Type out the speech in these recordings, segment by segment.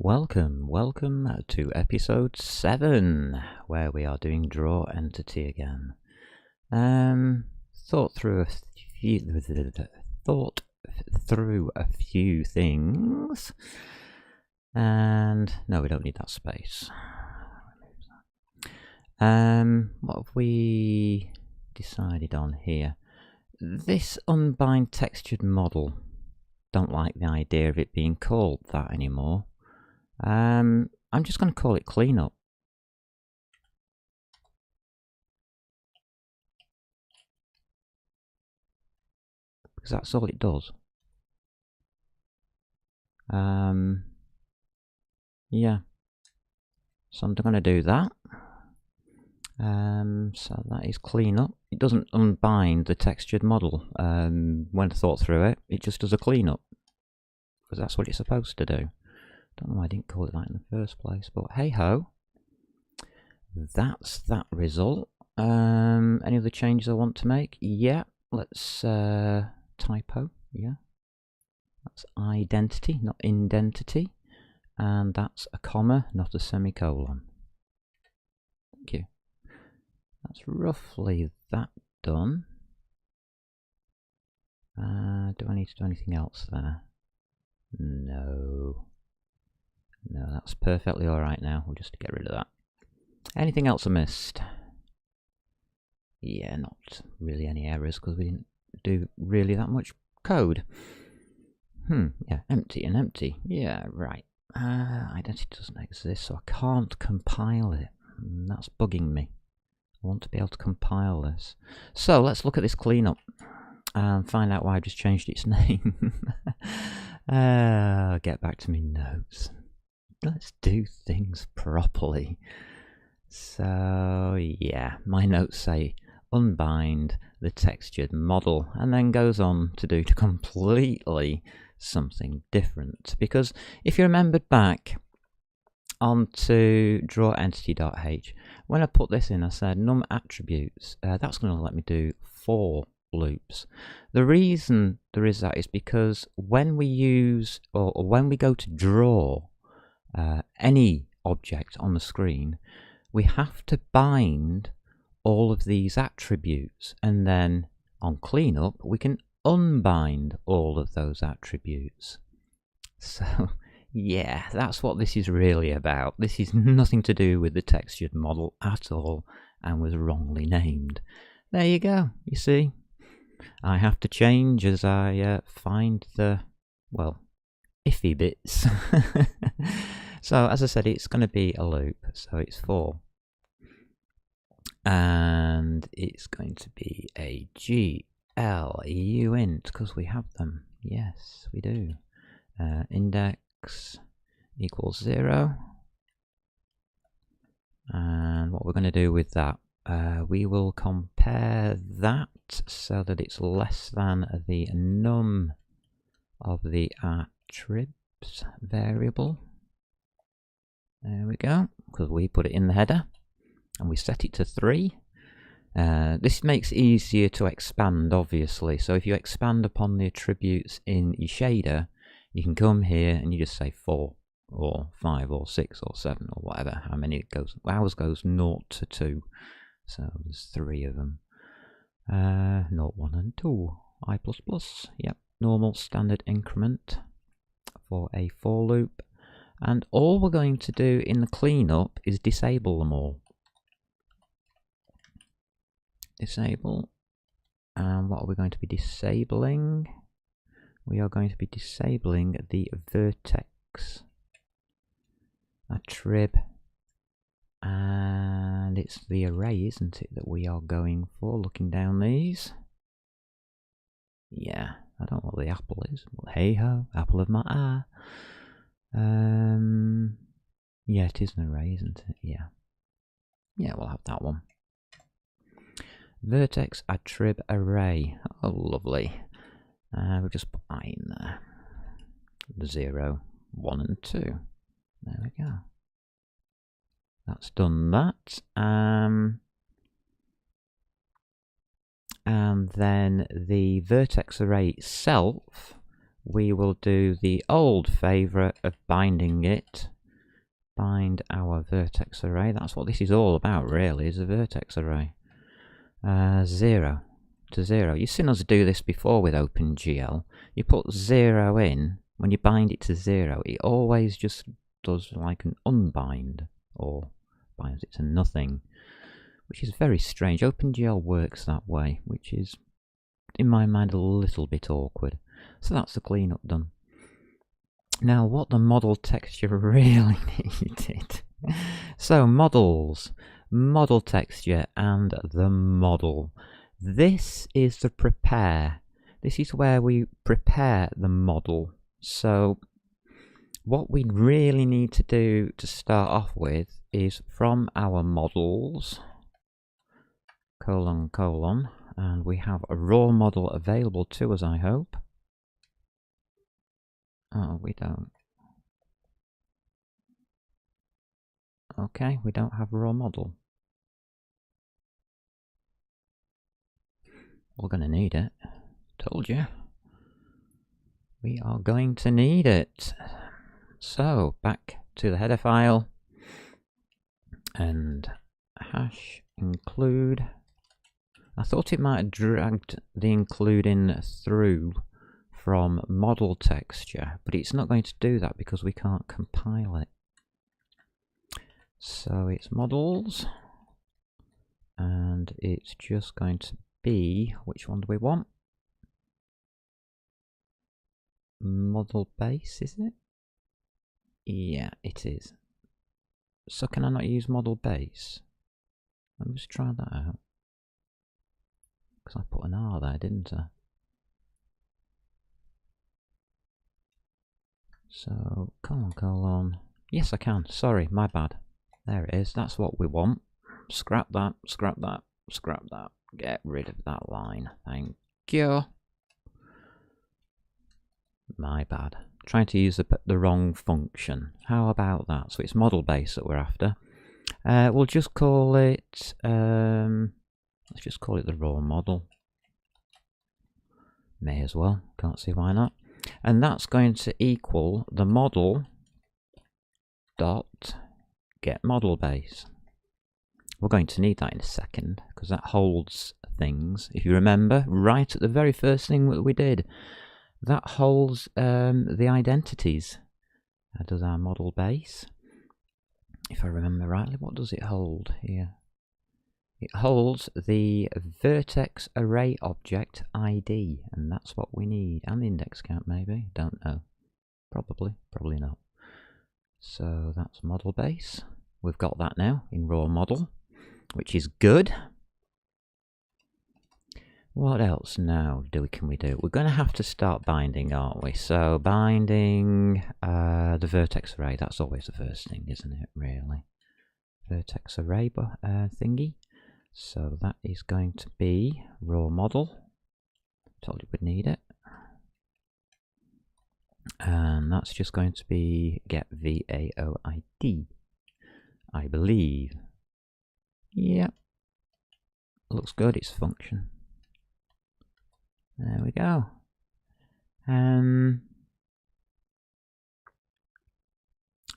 Welcome to episode 7, where we are doing draw entity again. Thought through a few things, and no, we don't need that space. What have we decided on here? This unbind textured model. Don't like the idea of it being called that anymore. I'm just going to call it cleanup. Because that's all it does. Yeah. So I'm going to do that. So that is cleanup. It doesn't unbind the textured model. When I thought through it, it just does a cleanup. Because that's what it's supposed to do. Don't know why I didn't call it that in the first place, but hey ho. That's that result. Any other changes I want to make? Yeah, let's typo. Yeah, that's identity, not indentity, and that's a comma, not a semicolon. Thank you. That's roughly that done. Do I need to do anything else there? No. No, that's perfectly alright now. We'll just get rid of that. Anything else I missed? Yeah, not really any errors because we didn't do really that much code. Yeah, empty and empty. Yeah, right. Identity doesn't exist, so I can't compile it. That's bugging me. I want to be able to compile this. So let's look at this cleanup and find out why I just changed its name. Get back to me notes. Let's do things properly. So yeah, my notes say unbind the textured model and then goes on to do completely something different. Because if you remembered back onto drawEntity.h, when I put this in I said num attributes, that's going to let me do 4 loops. The reason there is that is because when we use or when we go to draw any object on the screen, we have to bind all of these attributes, and then on cleanup we can unbind all of those attributes. So yeah, that's what this is really about. This is nothing to do with the textured model at all and was wrongly named. There you go, you see. I have to change as I find the, well, iffy bits. So as I said, it's going to be a loop, so it's 4. And it's going to be a GLUint, because we have them. Yes, we do. Index equals 0. And what we're going to do with that, we will compare that so that it's less than the num of the attributes variable. There we go, because we put it in the header and we set it to 3. This makes it easier to expand, obviously. So if you expand upon the attributes in your shader, you can come here and you just say 4 or 5 or 6 or 7 or whatever, how many it goes. Ours goes 0 to 2, so there's 3 of them. 0, 1 and 2. I++, yep, normal standard increment for a for loop. And all we're going to do in the cleanup is disable them all. Disable. And what are we going to be disabling? We are going to be disabling the Vertex attrib. And it's the array, isn't it, that we are going for, looking down these. Yeah, I don't know what the apple is. Well, hey ho, apple of my eye. Yeah, it is an array, isn't it? Yeah. Yeah, we'll have that one. Vertex attrib array. Oh, lovely. We'll just put I in there. 0, 1 and 2. There we go. That's done that. And then the vertex array itself, we will do the old favourite of binding it bind our vertex array. That's what this is all about, really, is a vertex array. 0 to 0. You've seen us do this before with OpenGL. You put 0 in, when you bind it to 0, it always just does like an unbind, or binds it to nothing, which is very strange. OpenGL works that way, which is, in my mind, a little bit awkward. So that's the cleanup done. Now, what the model texture really needed. So, models, model texture, and the model. This is the prepare. This is where we prepare the model. So, what we really need to do to start off with is from our models, colon, colon, and we have a raw model available to us, I hope. Oh, we don't. Okay, we don't have a raw model. We're going to need it. Told you. We are going to need it. So, back to the header file. And hash include. I thought it might have dragged the include in through from model texture, but it's not going to do that because we can't compile it. So it's models, and it's just going to be, which one do we want? Model base, is it? Yeah, it is. So can I not use model base? Let me just try that out. Because I put an R there, didn't I? So, colon. Yes, I can. Sorry, my bad. There it is. That's what we want. Scrap that, scrap that, scrap that. Get rid of that line. Thank you. My bad. Trying to use the wrong function. How about that? So it's model base that we're after. We'll just call it, let's just call it the raw model. May as well. Can't see why not. And that's going to equal the model dot get model base. We're going to need that in a second because that holds things. If you remember, right at the very first thing that we did, that holds the identities. That does our model base. If I remember rightly, what does it hold here? It holds the vertex array object ID, and that's what we need. And the index count, maybe? Don't know. Probably not. So that's model base. We've got that now in raw model, which is good. What else now can we do? We're going to have to start binding, aren't we? So binding the vertex array. That's always the first thing, isn't it, really? Vertex array thingy. So that is going to be raw model. Told you we'd need it. And that's just going to be get VAOID, I believe. Yep. Looks good, it's function. There we go.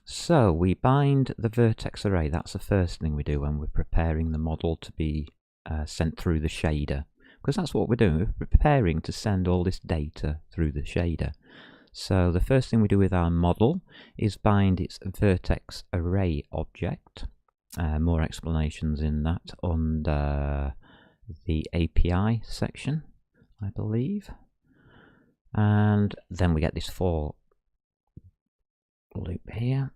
So we bind the vertex array. That's the first thing we do when we're preparing the model to be sent through the shader. Because that's what we're doing. We're preparing to send all this data through the shader. So the first thing we do with our model is bind its vertex array object. More explanations in that under the API section, I believe. And then we get this for loop here,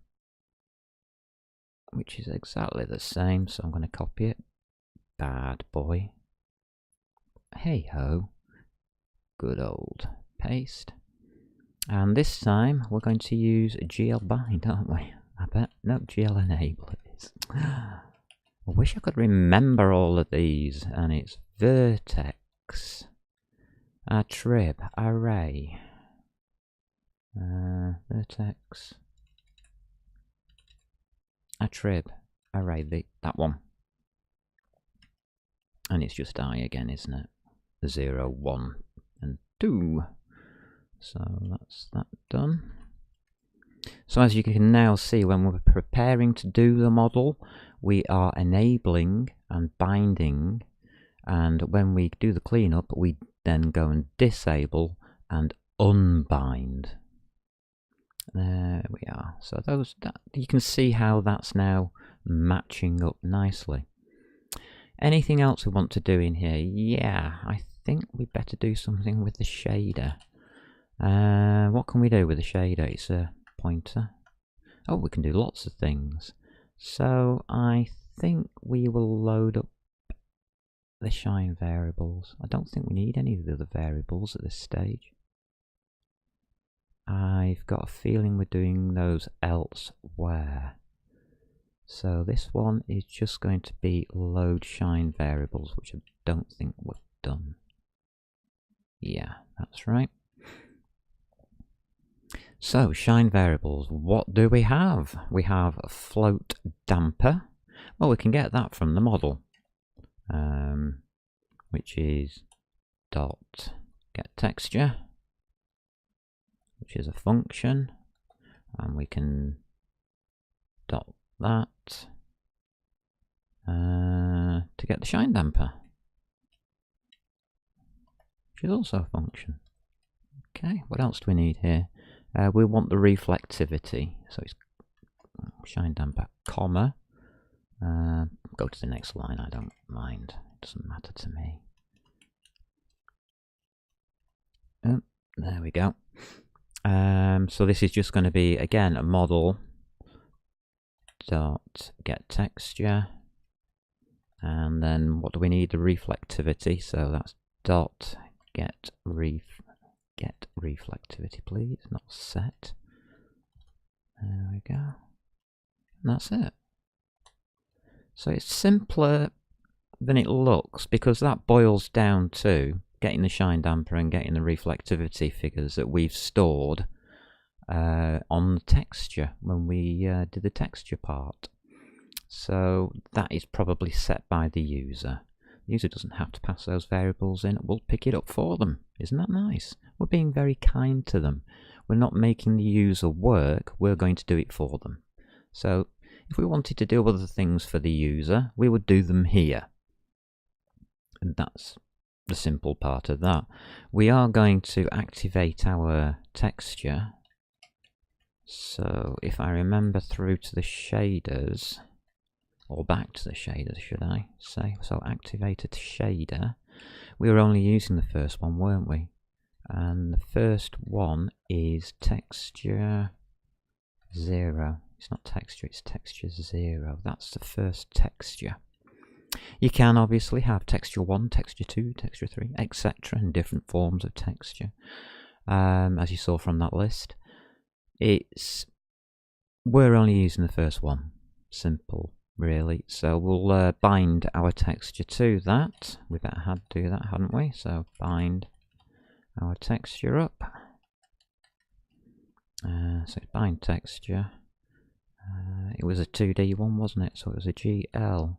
which is exactly the same, so I'm going to copy it. Bad boy. Hey ho. Good old paste. And this time we're going to use GL bind, aren't we? I bet. No, GL enable it is. I wish I could remember all of these. And it's vertex, attrib, array, vertex, attrib, array, that one. And it's just I again, isn't it? 0, 1, and 2. So that's that done. So as you can now see, when we're preparing to do the model, we are enabling and binding, and when we do the cleanup, we then go and disable and unbind. There we are. So you can see how that's now matching up nicely. Anything else we want to do in here? Yeah, I think we better do something with the shader. What can we do with the shader? It's a pointer. Oh, we can do lots of things. So I think we will load up the shine variables. I don't think we need any of the other variables at this stage. I've got a feeling we're doing those elsewhere. So this one is just going to be load shine variables, which I don't think we've done. Yeah, that's right. So shine variables, what do we have? We have a float damper. Well, we can get that from the model, which is dot get texture, which is a function, and we can dot that to get the shine damper, which is also a function. Okay, what else do we need here? We want the reflectivity, so it's shine damper, comma. Go to the next line, I don't mind, it doesn't matter to me. Oh, there we go. So this is just going to be, again, a model dot get texture, and then what do we need? The reflectivity, so that's dot get reflectivity, please, not set. There we go, and that's it. So it's simpler than it looks, because that boils down to getting the shine damper and getting the reflectivity figures that we've stored on the texture when we did the texture part. So that is probably set by the user. The user doesn't have to pass those variables in, we'll pick it up for them. Isn't that nice? We're being very kind to them. We're not making the user work, we're going to do it for them. So if we wanted to do other things for the user, we would do them here. And that's the simple part of that. We are going to activate our texture. So if I remember through to the shaders, or back to the shaders, should I say? So activated shader. We were only using the first one, weren't we? And the first one is texture 0. It's not texture, it's texture 0. That's the first texture. You can obviously have texture 1, texture 2, texture 3, etc. in different forms of texture, as you saw from that list. We're only using the first one. Simple, really. So we'll bind our texture to that. We better had to do that, hadn't we? So bind our texture up. So bind texture. It was a 2D one, wasn't it? So it was a GL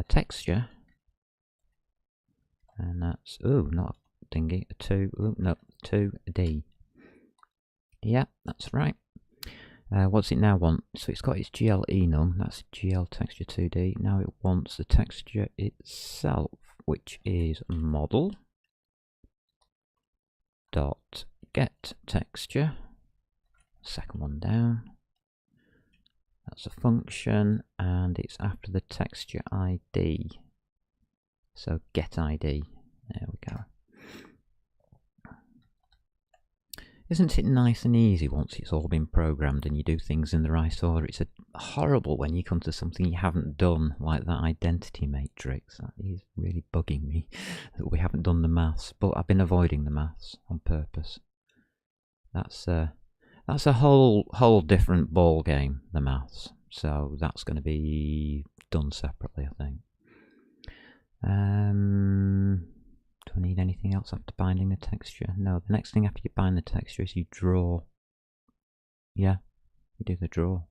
texture, and that's not a thingy, a 2D. Yeah, that's right. What's it now want? So it's got its GL enum, that's GL texture 2D. Now it wants the texture itself, which is model dot get texture. Second one down. That's a function, and it's after the texture ID. So get ID. There we go. Isn't it nice and easy once it's all been programmed and you do things in the right order? It's horrible when you come to something you haven't done, like that identity matrix. That is really bugging me that we haven't done the maths, but I've been avoiding the maths on purpose. That's a whole different ball game, the maths. So that's going to be done separately, I think. Do I need anything else after binding the texture? No, the next thing after you bind the texture is you draw. Yeah, you do the draw.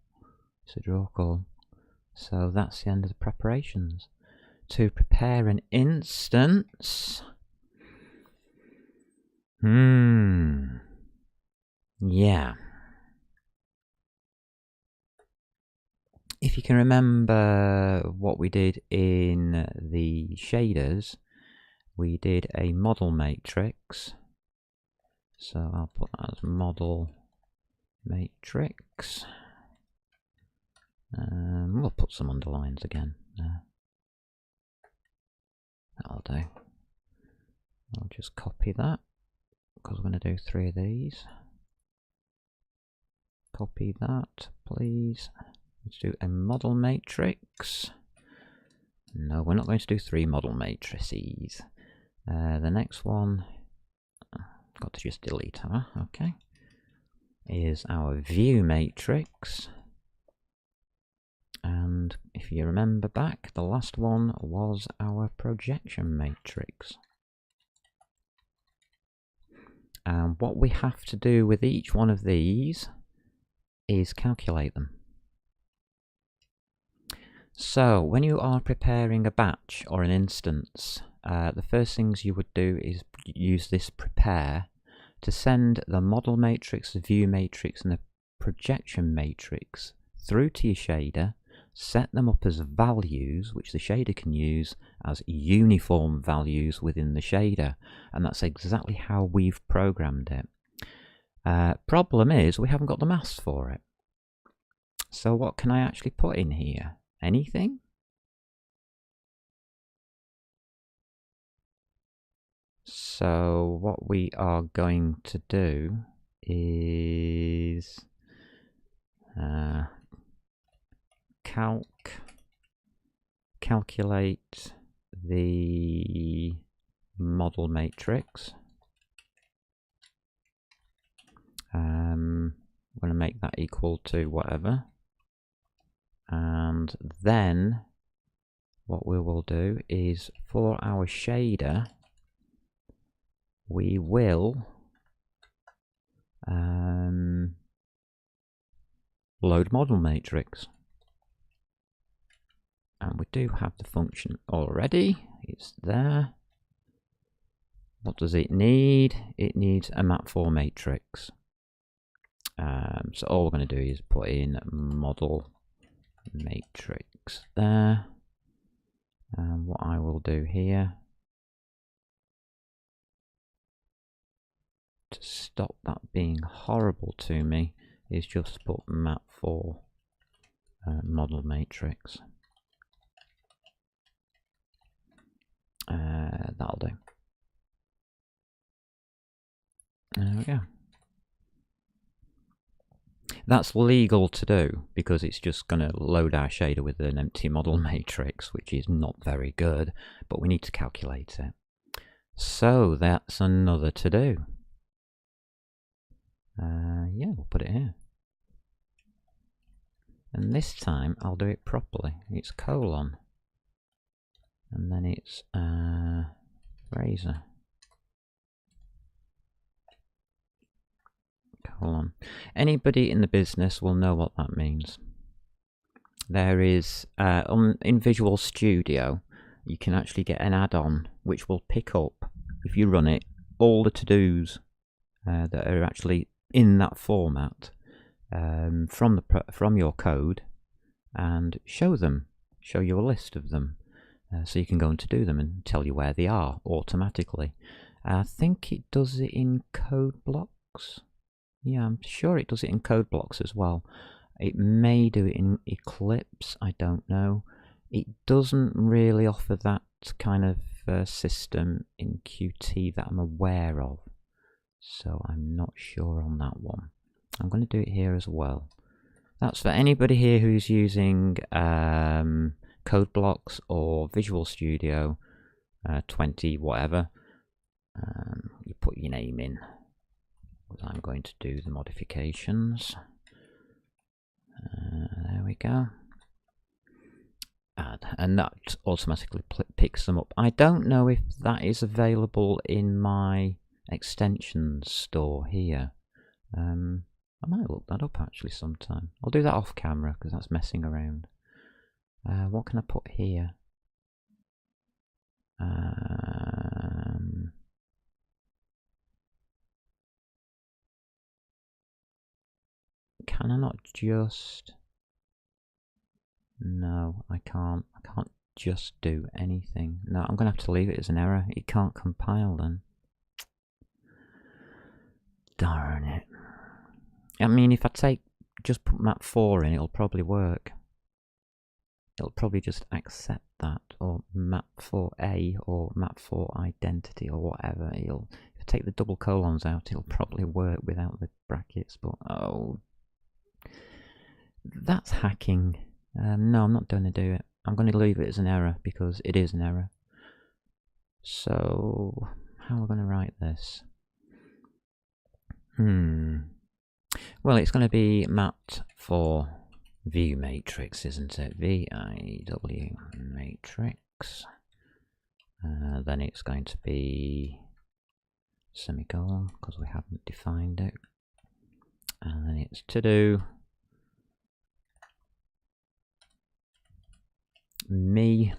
It's a draw call. So that's the end of the preparations. To prepare an instance. Yeah. if you can remember what we did in the shaders, we did a model matrix. So I'll put that as model matrix. We'll put some underlines again. That'll do. I'll just copy that because we're going to do 3 of these. Copy that, please. Let's do a model matrix. No, we're not going to do 3 model matrices. The next one, got to just delete her, okay, is our view matrix. And if you remember back, the last one was our projection matrix. And what we have to do with each one of these is calculate them. So when you are preparing a batch or an instance, the first things you would do is use this prepare to send the model matrix, the view matrix and the projection matrix through to your shader, set them up as values which the shader can use as uniform values within the shader, and that's exactly how we've programmed it. Problem is we haven't got the mask for it. So what can I actually put in here? Anything? So what we are going to do is calculate the model matrix. I'm going to make that equal to whatever, and then what we will do is for our shader we will load model matrix. And we do have the function already, it's there. What does it need? It needs a map4 matrix. So all we're going to do is put in model matrix there. And what I will do here to stop that being horrible to me is just put map4 model matrix. That'll do. There we go. That's legal to do because it's just going to load our shader with an empty model matrix, which is not very good, but we need to calculate it. So that's another to do. Yeah, we'll put it here. And this time I'll do it properly. It's colon. And then it's razor. Colon. Anybody in the business will know what that means. There is, in Visual Studio, you can actually get an add-on which will pick up, if you run it, all the to-dos that are actually in that format from your code and show you a list of them. So you can go and to do them and tell you where they are automatically. I think it does it in code blocks. Yeah, I'm sure it does it in code blocks as well. It may do it in Eclipse, I don't know. It doesn't really offer that kind of system in Qt that I'm aware of. So I'm not sure on that one. I'm going to do it here as well. That's for anybody here who's using code blocks or Visual Studio 20 whatever. You put your name in. I'm going to do the modifications. There we go. Add, and that automatically picks them up. I don't know if that is available in my extensions store here. I might look that up actually sometime. I'll do that off camera because that's messing around. What can I put here? Can I not just... No, I can't. I can't just do anything. No, I'm going to have to leave it as an error. It can't compile then. Darn it. I mean, if I just put map 4 in, it'll probably work. It'll probably just accept that, or map 4A, or map 4 identity, or whatever. If I take the double colons out, it'll probably work without the brackets, but oh. That's hacking. No, I'm not going to do it. I'm going to leave it as an error, because it is an error. So, how am I going to write this? Well, it's going to be mapped for view matrix, isn't it? VIW matrix. Then it's going to be semicolon, because we haven't defined it. And then it's to do me.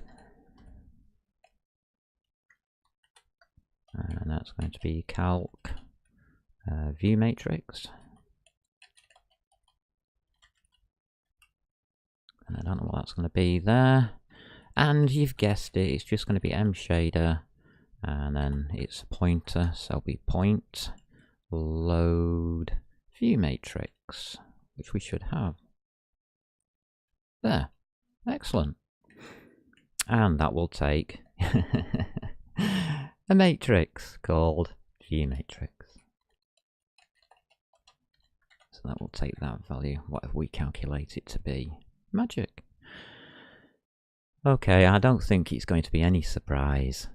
And that's going to be calc view matrix. And I don't know what that's going to be there. And you've guessed it, it's just going to be mshader, and then it's a pointer, so it'll be point load view matrix, which we should have. There. Excellent. And that will take a matrix called view matrix. So that will take that value, whatever we calculate it to be. Magic. Okay, I don't think it's going to be any surprise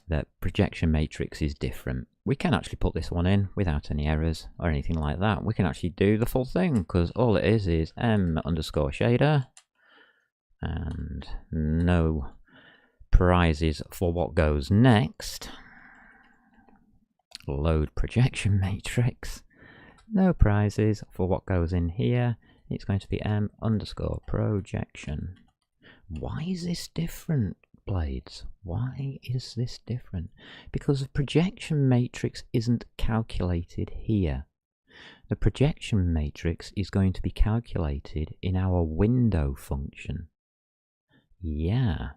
that projection matrix is different. We can actually put this one in without any errors or anything like that. We can actually do the full thing, because all it is m_shader and no prizes for what goes next. Load projection matrix. No prizes for what goes in here. It's going to be m_projection. Why is this different, Blades? Why is this different? Because the projection matrix isn't calculated here. The projection matrix is going to be calculated in our window function. Yeah,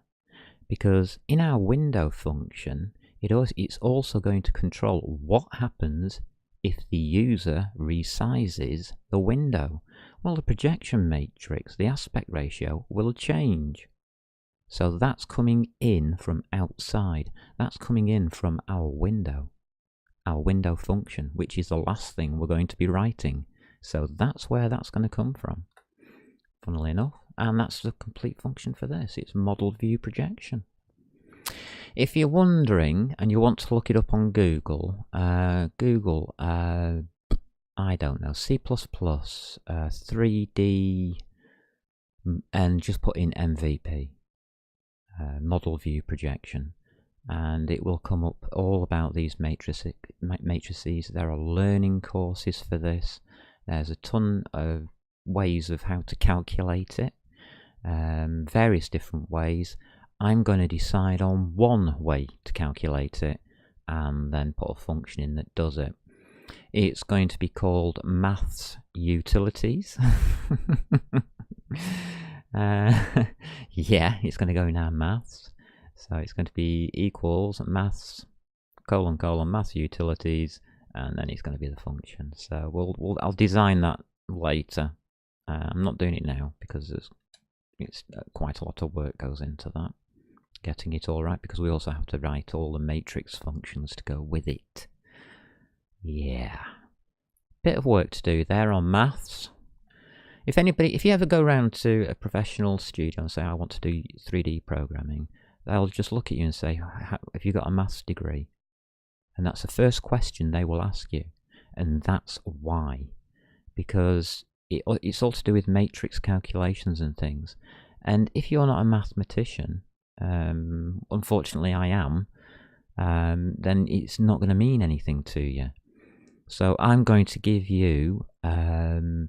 because in our window function, it's also going to control what happens if the user resizes the window. Well, the projection matrix, the aspect ratio, will change. So that's coming in from outside. That's coming in from our window function, which is the last thing we're going to be writing. So that's where that's going to come from, funnily enough. And that's the complete function for this. It's model view projection. If you're wondering and you want to look it up on Google, I don't know, C++, 3D, and just put in MVP, model view projection, and it will come up all about these matrices. There are learning courses for this. There's a ton of ways of how to calculate it, various different ways. I'm going to decide on one way to calculate it and then put a function in that does it. It's going to be called maths utilities. Yeah, it's going to go in our maths. So it's going to be equals maths : maths utilities, and then it's going to be the function. So I'll design that later. I'm not doing it now because it's quite a lot of work goes into that, getting it all right, because we also have to write all the matrix functions to go with it. Yeah, bit of work to do there on maths. If you ever go around to a professional studio and say, I want to do 3D programming, they'll just look at you and say, have you got a maths degree? And that's the first question they will ask you. And that's why. Because it's all to do with matrix calculations and things. And if you're not a mathematician, unfortunately I am, then it's not going to mean anything to you. So I'm going to give you,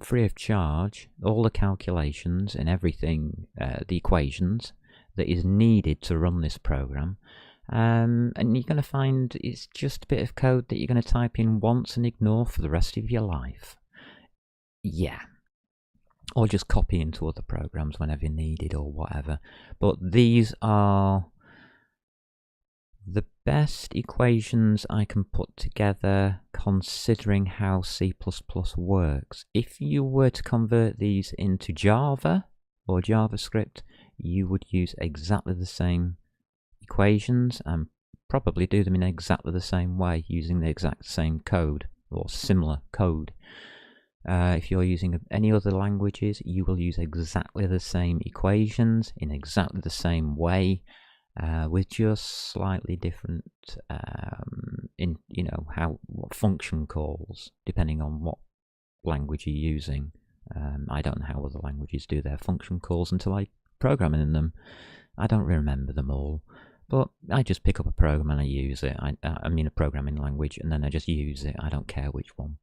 free of charge, all the calculations and everything, the equations that is needed to run this program. And you're going to find it's just a bit of code that you're going to type in once and ignore for the rest of your life. Yeah. or just copy into other programs whenever needed or whatever. But these are the best equations I can put together considering how C++ works. If you were to convert these into Java or JavaScript, you would use exactly the same equations and probably do them in exactly the same way using the exact same code or similar code. If you're using any other languages, you will use exactly the same equations in exactly the same way, with just slightly different what function calls depending on what language you're using. I don't know how other languages do their function calls until I program in them. I don't remember them all, but I just pick up a program and I use it. I mean a programming language, and then I just use it. I don't care which one.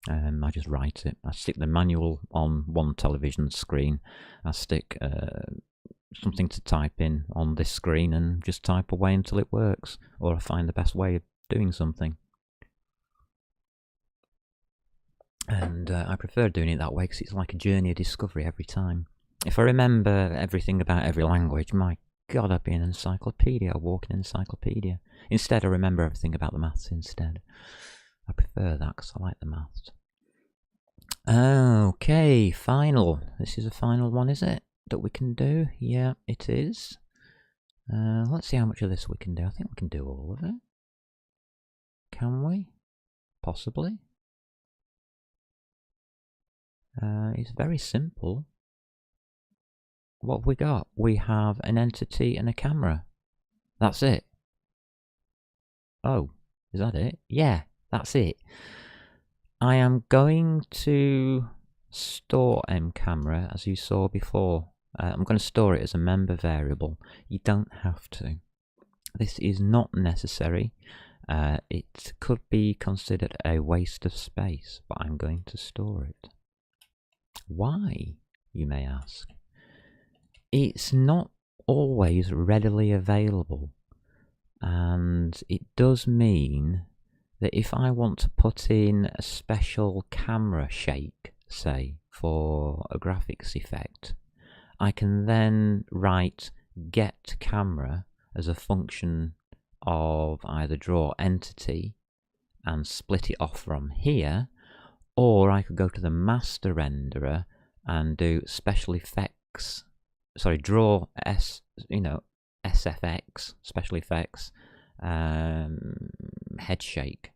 I just write it. I stick the manual on one television screen. I stick something to type in on this screen and just type away until it works, or I find the best way of doing something. And I prefer doing it that way because it's like a journey of discovery every time. If I remember everything about every language, my God, I'd be an encyclopedia, a walking encyclopedia. Instead, I remember everything about the maths instead. I prefer that because I like the maths. Okay, final. This is a final one, is it? That we can do? Yeah, it is. Let's see how much of this we can do. I think we can do all of it. Can we? Possibly. It's very simple. What have we got? We have an entity and a camera. That's it. Oh, is that it? Yeah, that's it. I am going to store mCamera as you saw before. I'm going to store it as a member variable. You don't have to. This is not necessary. It could be considered a waste of space, but I'm going to store it. Why, you may ask? It's not always readily available, and it does mean that if I want to put in a special camera shake, say, for a graphics effect, I can then write get camera as a function of either draw entity and split it off from here, or I could go to the master renderer and do special effects, draw SFX, special effects, head shake,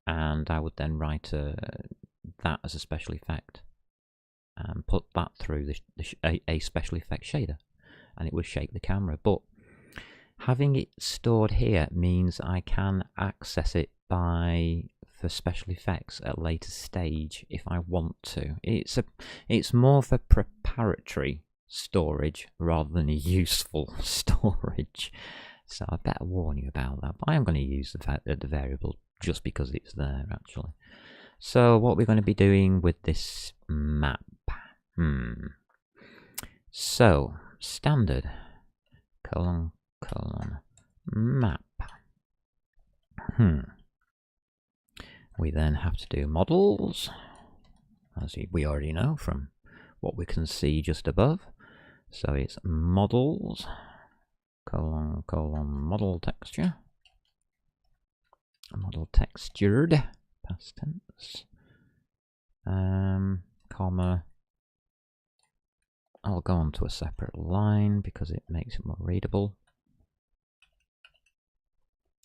and I would then write that as a special effect and put that through a special effect shader, and it would shake the camera. But having it stored here means I can access it for special effects at a later stage if I want to. It's more of a preparatory storage rather than a useful storage. So I better warn you about that. But I am going to use the variable just because it's there, actually. So what we're going to be doing with this map. So standard colon map. We then have to do models, as we already know from what we can see just above. So it's models colon model texture, model textured, past tense, comma. I'll go on to a separate line because it makes it more readable,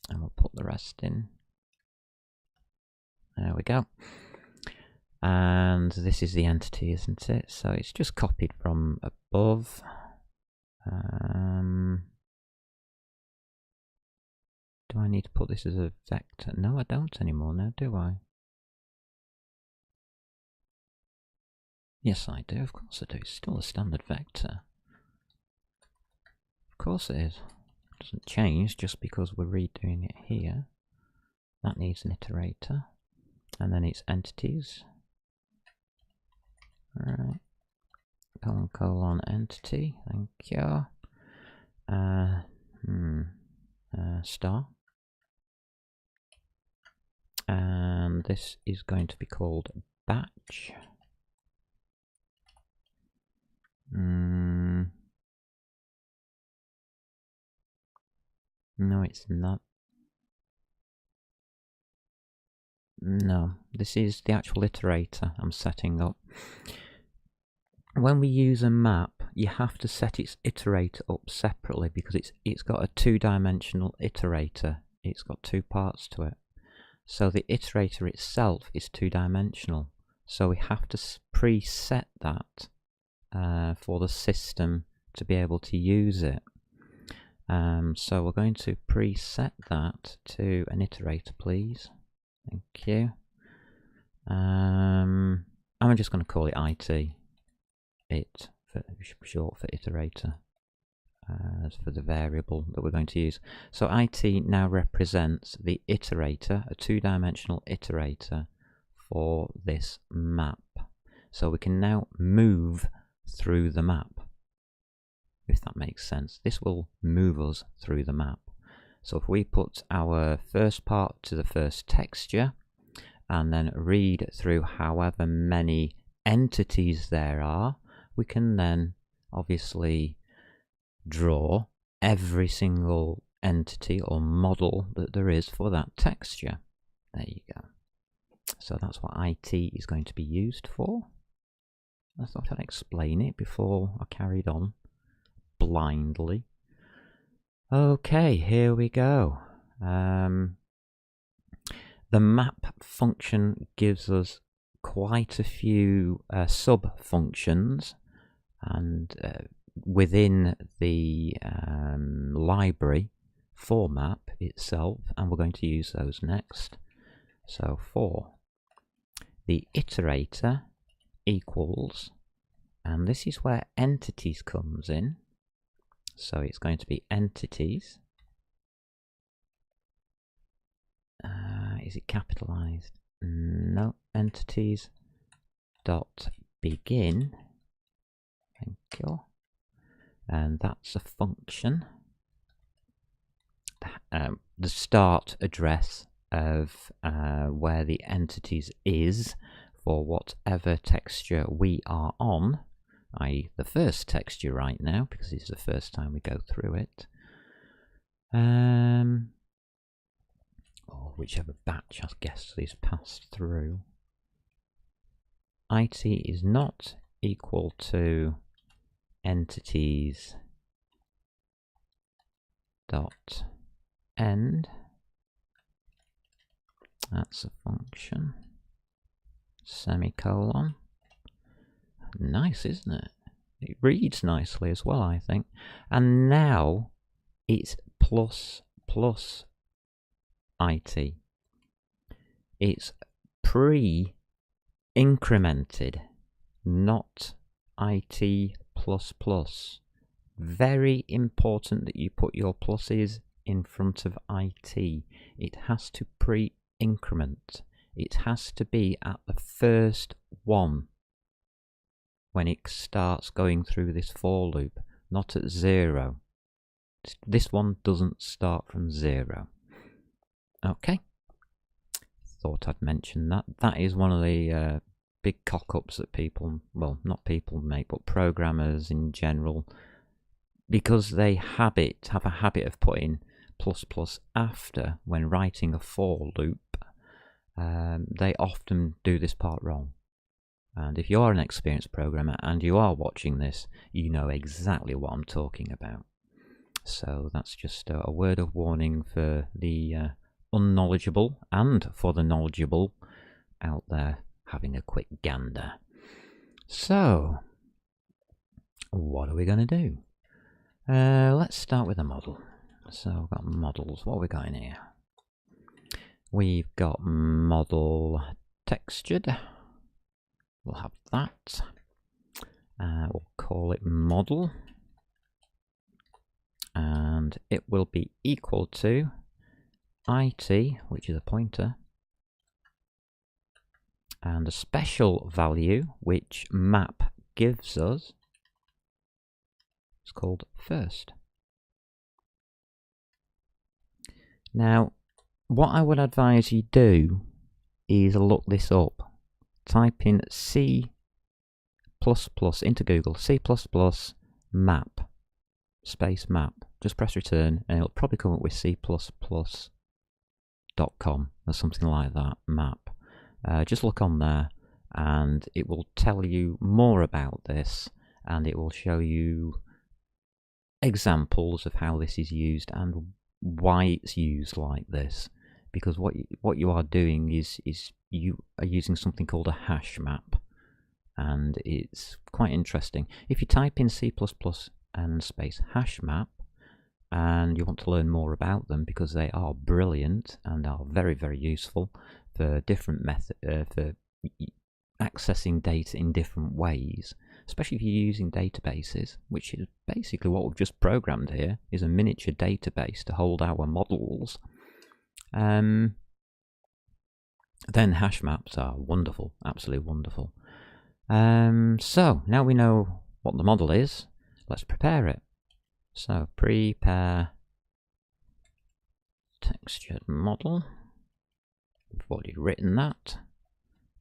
and we'll put the rest in. There we go. And this is the entity, isn't it? So it's just copied from above. Do I need to put this as a vector? No, I don't anymore now, do I? Yes, I do. Of course I do. It's still a standard vector. Of course it is. It doesn't change just because we're redoing it here. That needs an iterator. And then it's entities. Alright. Colon entity. Thank you. Star. And this is going to be called batch. No, it's not. No, this is the actual iterator I'm setting up. When we use a map, you have to set its iterator up separately because it's got a two-dimensional iterator. It's got two parts to it. So the iterator itself is two-dimensional. So we have to preset that for the system to be able to use it. So we're going to preset that to an iterator, please. Thank you. I'm just going to call it it, for short for iterator, as for the variable that we're going to use. So it now represents the iterator, a two-dimensional iterator for this map. So we can now move through the map, if that makes sense. This will move us through the map. So if we put our first part to the first texture and then read through however many entities there are, we can then obviously draw every single entity or model that there is for that texture. There you go. So that's what IT is going to be used for. I thought I'd explain it before I carried on blindly. Okay, here we go. The map function gives us quite a few sub-functions, and within the library for map itself, and we're going to use those next. So for the iterator equals, and this is where entities comes in. So it's going to be entities. Is it capitalized? No. Entities dot begin. Thank you. And that's a function. The start address of where the entities is for whatever texture we are on, i.e. the first texture right now, because it's the first time we go through it. Or whichever batch I guess is passed through. IT is not equal to entities dot end. That's a function. Semicolon. Nice, isn't it? It reads nicely as well, I think. And now it's plus IT. It's pre-incremented, not IT++. Very important that you put your pluses in front of IT. It has to pre-increment. It has to be at the first one when it starts going through this for loop, not at 0. This one doesn't start from 0. Okay, thought I'd mention that. That is one of the big cock-ups that people, well, not people make, but programmers in general, because they have a habit of putting ++ after when writing a for loop. They often do this part wrong. And if you are an experienced programmer and you are watching this, you know exactly what I'm talking about. So that's just a word of warning for the unknowledgeable and for the knowledgeable out there having a quick gander. So, what are we going to do? Let's start with a model. So, we've got models. What have we got in here? We've got model textured. We'll have that. We'll call it model. And it will be equal to IT, which is a pointer, and a special value which map gives us is called first. Now, what I would advise you do is look this up. Type in C++ into Google, C++ map, space map. just press return, and it'll probably come up with c++.com or something like that, map. Just look on there, and it will tell you more about this, and it will show you examples of how this is used and why it's used like this. Because what you are doing is you are using something called a hash map, and it's quite interesting. If you type in C++ and space hash map, and you want to learn more about them, because they are brilliant and are very, very useful for different for accessing data in different ways, especially if you're using databases, which is basically what we've just programmed here, is a miniature database to hold our models. Then hash maps are wonderful, absolutely wonderful. So now we know what the model is, let's prepare it. So prepare textured model. We've already written that,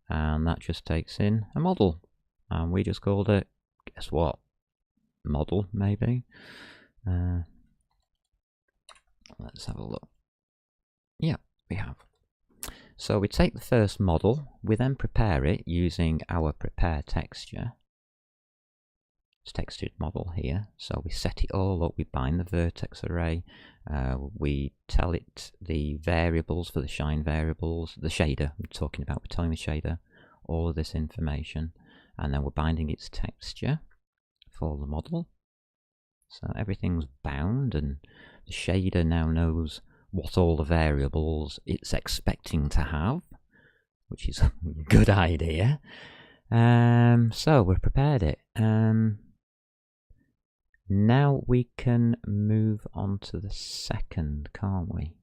and that just takes in a model, and we just called it, guess what, model maybe. Let's have a look. Yeah, we have. So we take the first model, we then prepare it using our prepare texture. It's textured model here. So we set it all up, we bind the vertex array, we tell it the variables for the shine variables, the shader I'm talking about, we're telling the shader all of this information, and then we're binding its texture for the model. So everything's bound, and the shader now knows what all the variables it's expecting to have, which is a good idea. So we've prepared it. Now we can move on to the second, can't we?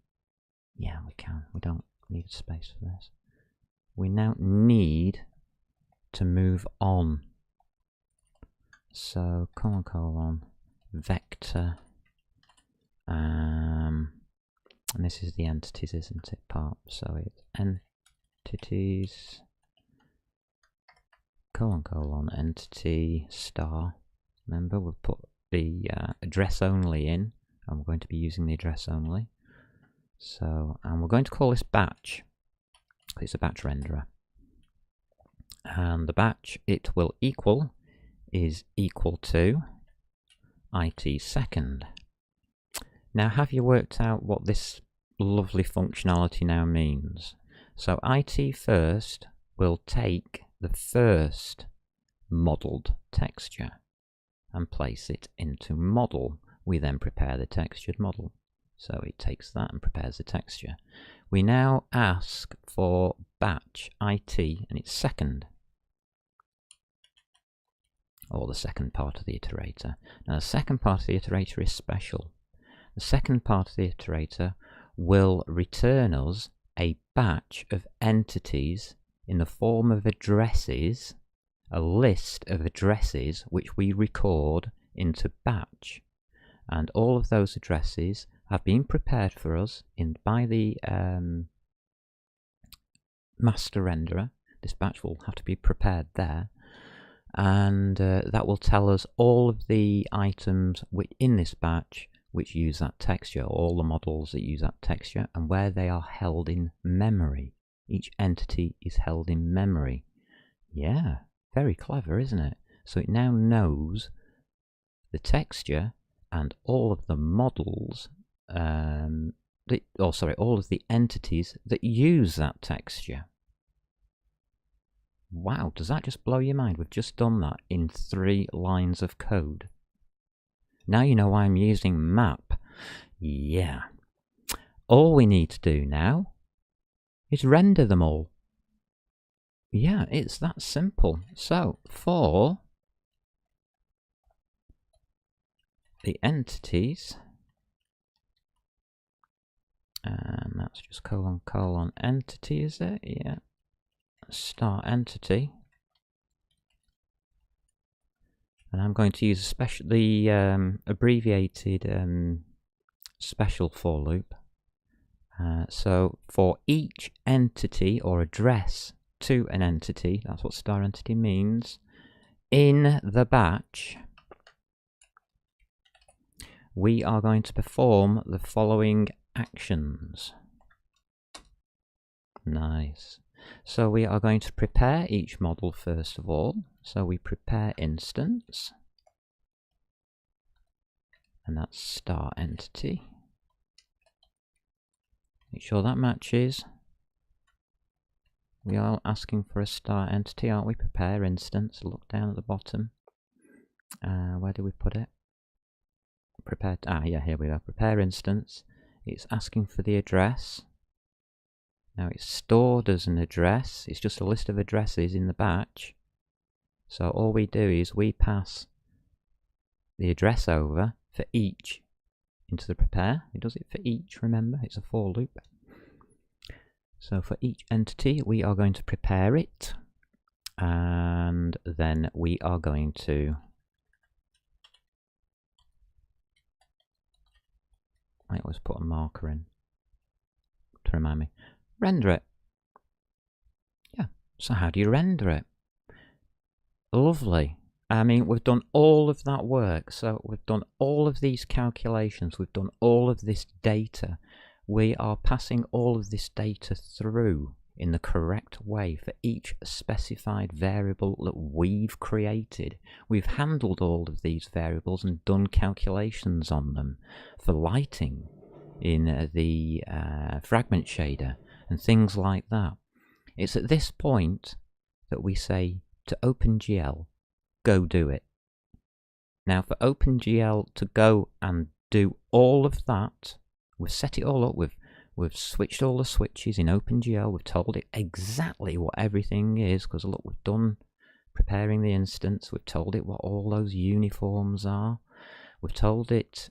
Yeah, we can. We don't need space for this. We now need to move on. So colon vector, and this is the entities, isn't it, part? So it's entities colon entity star. Remember, we'll put the address only in, and we're going to be using the address only. So, and we're going to call this batch. It's a batch renderer, and the batch it will equal is equal to it second. Now, have you worked out what this lovely functionality now means? So it first will take the first modeled texture and place it into model. We then prepare the textured model. So it takes that and prepares the texture. We now ask for batch it and its second, or the second part of the iterator. Now the second part of the iterator is special. The second part of the iterator will return us a batch of entities in the form of addresses, a list of addresses which we record into batch. And all of those addresses have been prepared for us by the master renderer. This batch will have to be prepared there, and that will tell us all of the items in this batch which use that texture, all the models that use that texture, and where they are held in memory. Each entity is held in memory. Yeah, very clever, isn't it? So it now knows the texture and all of the models, all of the entities that use that texture. Wow, does that just blow your mind? We've just done that in 3 lines of code. Now you know why I'm using map. Yeah. All we need to do now is render them all. Yeah, it's that simple. So, for the entities, and that's just colon entity, is it? Yeah. Start entity. And I'm going to use the abbreviated special for loop. So for each entity or address to an entity, that's what star entity means, in the batch, we are going to perform the following actions. Nice. So we are going to prepare each model first of all. So we prepare instance, and that's start entity. Make sure that matches. We are asking for a start entity, aren't we? Prepare instance. Look down at the bottom. Where do we put it? Prepare. Yeah, here we are. Prepare instance. It's asking for the address. Now it's stored as an address. It's just a list of addresses in the batch. So all we do is we pass the address over for each into the prepare. It does it for each, remember, it's a for loop. So for each entity we are going to prepare it, and then we are going to I always put a marker in to remind me. Render it. Yeah, so how do you render it? Lovely. I mean, we've done all of that work, so we've done all of these calculations, we've done all of this data. We are passing all of this data through in the correct way for each specified variable that we've created. We've handled all of these variables and done calculations on them for lighting in the fragment shader and things like that. It's at this point that we say to OpenGL, go do it. Now for OpenGL to go and do all of that, we've set it all up, we've switched all the switches in OpenGL, we've told it exactly what everything is, because look, we've done preparing the instance, we've told it what all those uniforms are, we've told it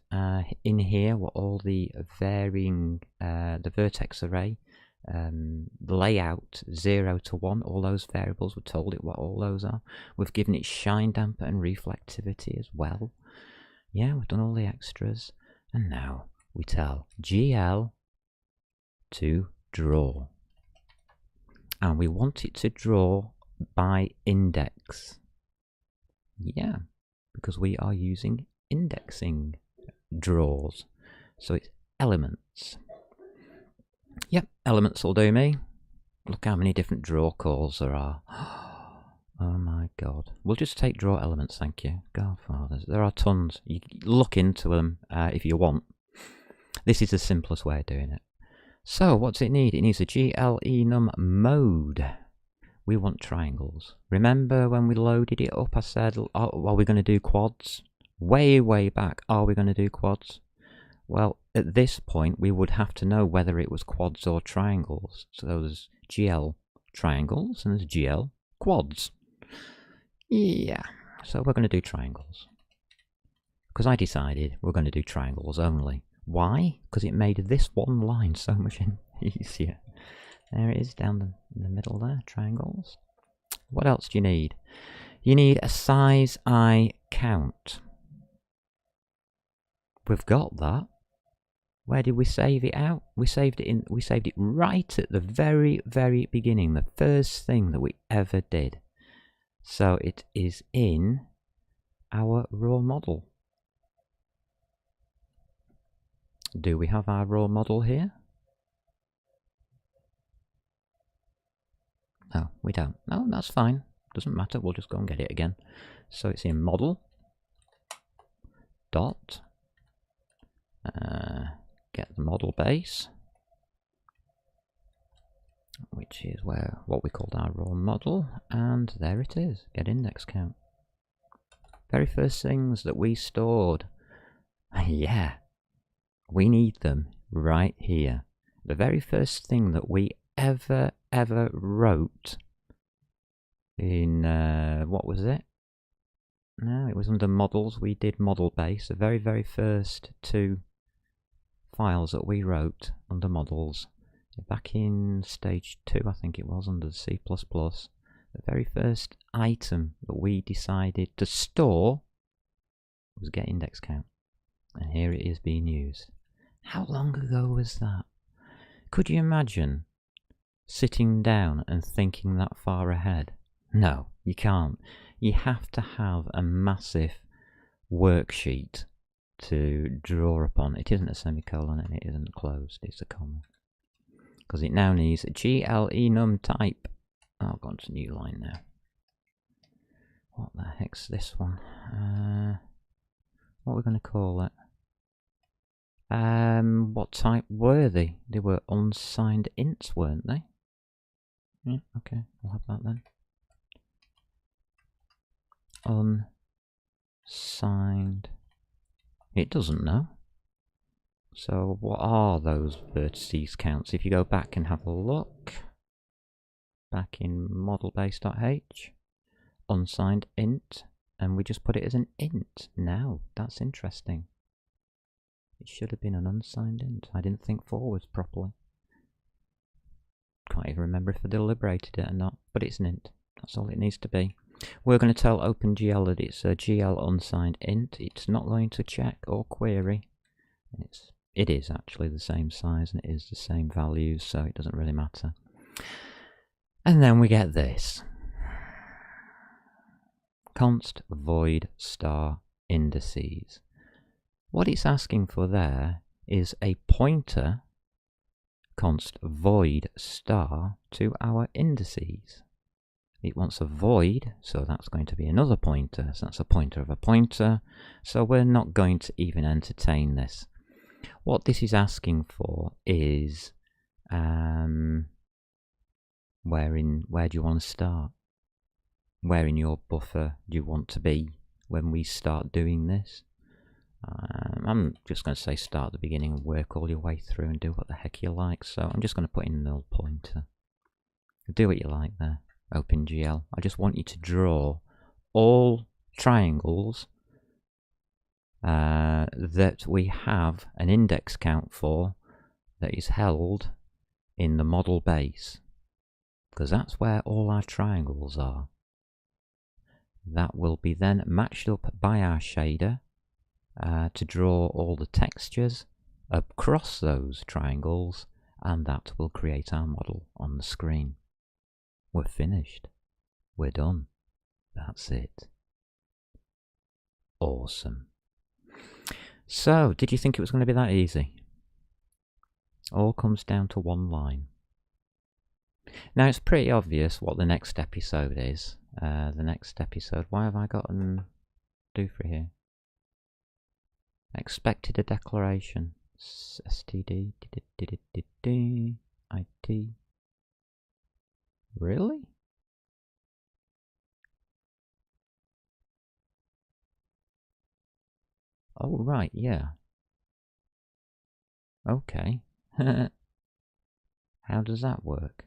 in here what all the varying, the vertex array, the layout 0 to 1, all those variables, we've told it what all those are. We've given it shine damper and reflectivity as well. Yeah, we've done all the extras. And now we tell GL to draw. And we want it to draw by index. Yeah, because we are using indexing draws. So it's elements. Yep, elements will do me. Look how many different draw calls there are. Oh my god. We'll just take draw elements, thank you. Godfathers. There are tons. You look into them if you want. This is the simplest way of doing it. So, what's it need? It needs a GLEnum mode. We want triangles. Remember when we loaded it up, I said, oh, are we going to do quads? Way back, are we going to do quads? Well, at this point, we would have to know whether it was quads or triangles. So there's GL triangles and there's GL quads. Yeah, so we're going to do triangles. Because I decided we're going to do triangles only. Why? Because it made this one line so much easier. There it is down in the middle there, triangles. What else do you need? You need a size I count. We've got that. Where did we save it out? We saved it right at the very beginning, the first thing that we ever did. So it is in our raw model. Do we have our raw model here? No, we don't. No, that's fine. Doesn't matter. We'll just go and get it again. So it's in model dot get the model base, which is what we called our raw model, and there it is. Get index count. Very first things that we stored. Yeah, we need them right here. The very first thing that we ever wrote in what was it? No, it was under models. We did model base. The very first two files that we wrote under models back in stage 2, I think it was, under C++. The very first item that we decided to store was get index count, and here it is being used. How long ago was that? Could you imagine sitting down and thinking that far ahead? No, you can't. You have to have a massive worksheet to draw upon. It isn't a semicolon and it isn't closed, it's a comma. Because it now needs a GLEnum type. Oh, I've gone to new line now. What the heck's this one? What are we going to call it? What type were they? They were unsigned ints, weren't they? Yeah, okay, we'll have that then. Unsigned. It doesn't know. So what are those vertices counts? If you go back and have a look, back in model-base.h, unsigned int, and we just put it as an int. Now, that's interesting. It should have been an unsigned int. I didn't think forwards properly. Can't even remember if I deliberated it or not, but it's an int. That's all it needs to be. We're going to tell OpenGL that it's a GL unsigned int. It's not going to check or query. It is actually the same size and it is the same values, so it doesn't really matter. And then we get this. Const void star indices. What it's asking for there is a pointer const void star to our indices. It wants a void, so that's going to be another pointer. So that's a pointer of a pointer. So we're not going to even entertain this. What this is asking for is where do you want to start? Where in your buffer do you want to be when we start doing this? I'm just going to say start at the beginning and work all your way through and do what the heck you like. So I'm just going to put in null pointer. Do what you like there, OpenGL. I just want you to draw all triangles that we have an index count for that is held in the model base, because that's where all our triangles are. That will be then matched up by our shader to draw all the textures across those triangles, and that will create our model on the screen. We're finished. We're done. That's it. Awesome. So, did you think it was going to be that easy? All comes down to one line. Now, it's pretty obvious what the next episode is. The next episode, why have I got an do for here? Expected a declaration. STD. IT. Really? Oh, right, yeah. Okay. How does that work?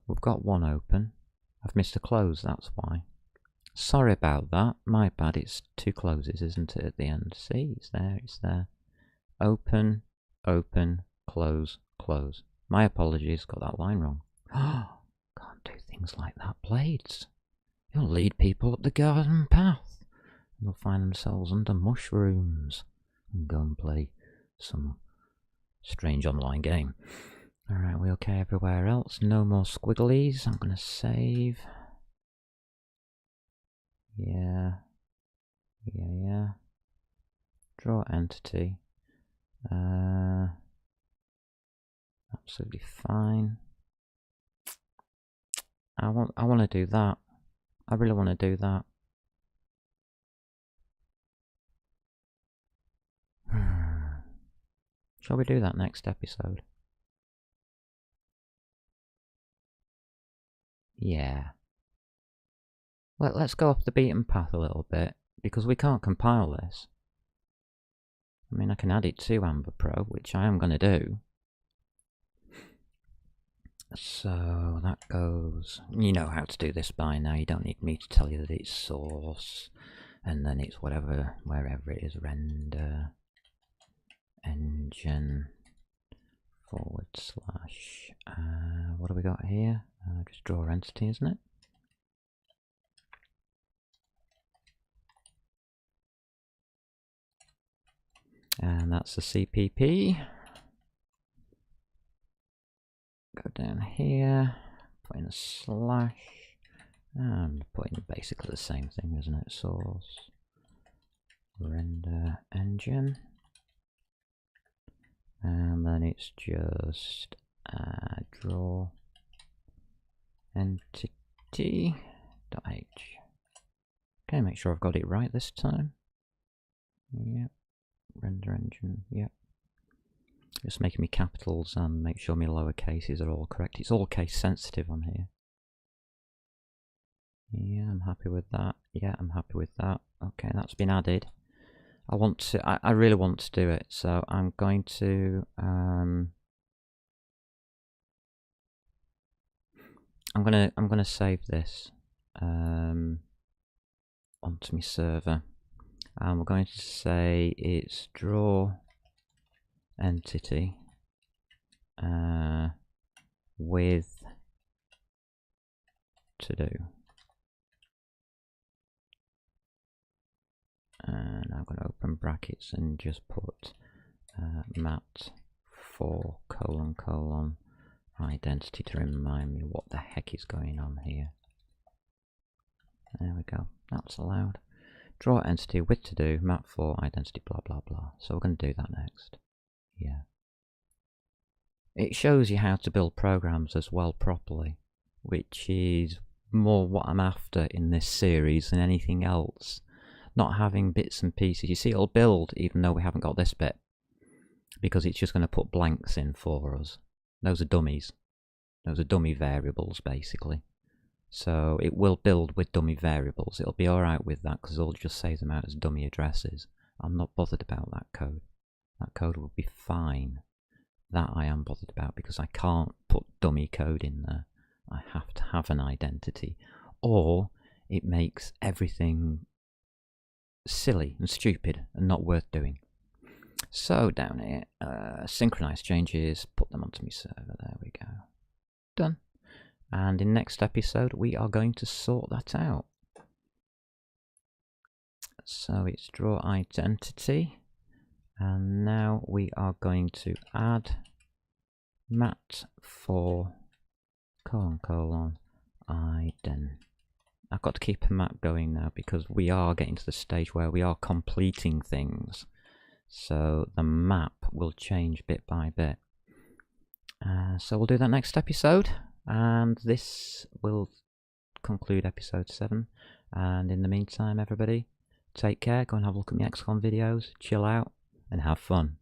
We've got one open. I've missed a close, that's why. Sorry about that. My bad. It's two closes, isn't it, at the end? See, it's there, it's there. Open, open, close, close. My apologies, got that line wrong. Can't do things like that, Blades. You'll lead people up the garden path. And they'll find themselves under mushrooms and go and play some strange online game. Alright, we okay everywhere else? No more squigglies. I'm going to save. Yeah. Draw entity. Absolutely fine. I want to do that. I really want to do that. Shall we do that next episode? Yeah. Let's go off the beaten path a little bit, because we can't compile this. I mean, I can add it to Amber Pro, which I am going to do. So that goes, you know how to do this by now, you don't need me to tell you that it's source, and then it's wherever it is, render, engine, / what do we got here? Just draw entity, isn't it? And that's the CPP. Go down here, put in a slash, and put in basically the same thing, isn't it? Source, render engine, and then it's just draw entity.h. Okay, make sure I've got it right this time. Yep, render engine, yep. Just making me capitals and make sure my lower cases are all correct. It's all case sensitive on here. Yeah, I'm happy with that. Yeah, I'm happy with that. Okay, that's been added. I really want to do it, so I'm going to I'm gonna save this onto my server, and we're going to say it's draw entity with to do, and I'm going to open brackets and just put mat for : identity to remind me what the heck is going on here. There we go, that's allowed. Draw entity with to do, map for identity, blah blah blah. So we're going to do that next. Yeah. It shows you how to build programs as well properly, which is more what I'm after in this series than anything else. Not having bits and pieces. You see, it'll build even though we haven't got this bit, because it's just going to put blanks in for us. Those are dummies. Those are dummy variables, basically. So it will build with dummy variables. It'll be alright with that, because it'll just say them out as dummy addresses. I'm not bothered about that code. That code will be fine. That I am bothered about, because I can't put dummy code in there. I have to have an identity, or it makes everything silly and stupid and not worth doing. So down here, synchronize changes, put them onto my server. There we go. Done. And in next episode, we are going to sort that out. So it's draw identity. And now we are going to add mat for : ident. I've got to keep a map going now, because we are getting to the stage where we are completing things. So the map will change bit by bit. So we'll do that next episode. And this will conclude episode 7. And in the meantime, everybody, take care. Go and have a look at my XCOM videos. Chill out and have fun.